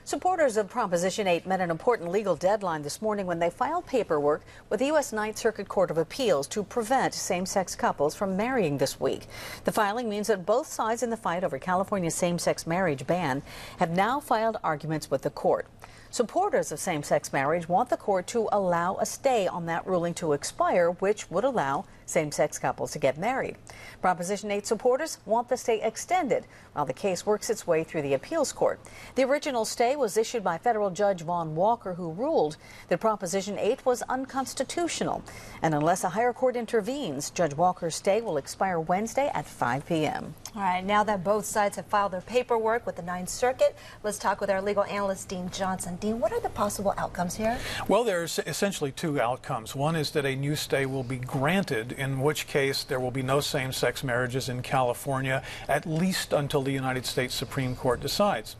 Supporters of Proposition 8 met an important legal deadline this morning when they filed paperwork with the U.S. Ninth Circuit Court of Appeals to prevent same-sex couples from marrying this week. The filing means that both sides in the fight over California's same-sex marriage ban have now filed arguments with the court. Supporters of same-sex marriage want the court to allow a stay on that ruling to expire, which would allow same-sex couples to get married. Proposition 8 supporters want the stay extended while the case works its way through the appeals court. The original stay was issued by federal judge Vaughn Walker, who ruled that Proposition 8 was unconstitutional. And unless a higher court intervenes, Judge Walker's stay will expire Wednesday at 5 p.m. All right, now that both sides have filed their paperwork with the Ninth Circuit, let's talk with our legal analyst, Dean Johnson. Dean, what are the possible outcomes here? Well, there's essentially two outcomes. One is that a new stay will be granted, in which case there will be no same-sex marriages in California, at least until the United States Supreme Court decides.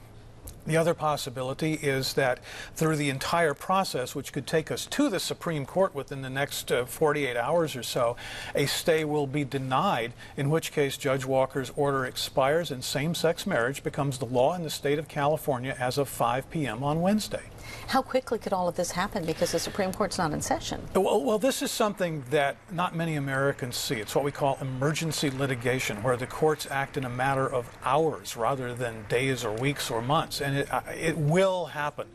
The other possibility is that through the entire process, which could take us to the Supreme Court within the next 48 hours or so, a stay will be denied, in which case Judge Walker's order expires and same-sex marriage becomes the law in the state of California as of 5 p.m. on Wednesday. How quickly could all of this happen because the Supreme Court's not in session? Well, this is something that not many Americans see. It's what we call emergency litigation, where the courts act in a matter of hours rather than days or weeks or months. And it will happen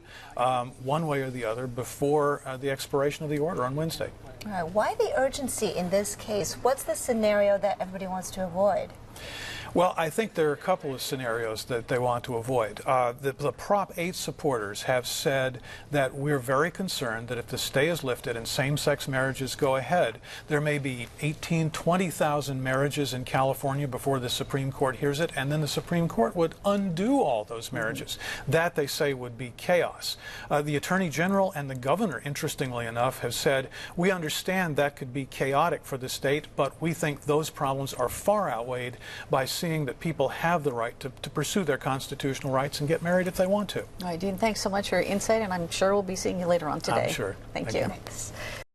one way or the other before the expiration of the order on Wednesday. All right, why the urgency in this case? What's the scenario that everybody wants to avoid? Well, I think there are a couple of scenarios that they want to avoid. The Prop 8 supporters have said that we're very concerned that if the stay is lifted and same-sex marriages go ahead, there may be 20,000 marriages in California before the Supreme Court hears it, and then the Supreme Court would undo all those marriages. That, they say, would be chaos. The Attorney General and the Governor, interestingly enough, have said, we understand that could be chaotic for the state, but we think those problems are far outweighed by seeing that people have the right to pursue their constitutional rights and get married if they want to. All right, Dean, thanks so much for your insight, and I'm sure we'll be seeing you later on today. I'm sure. Thank you. Thanks.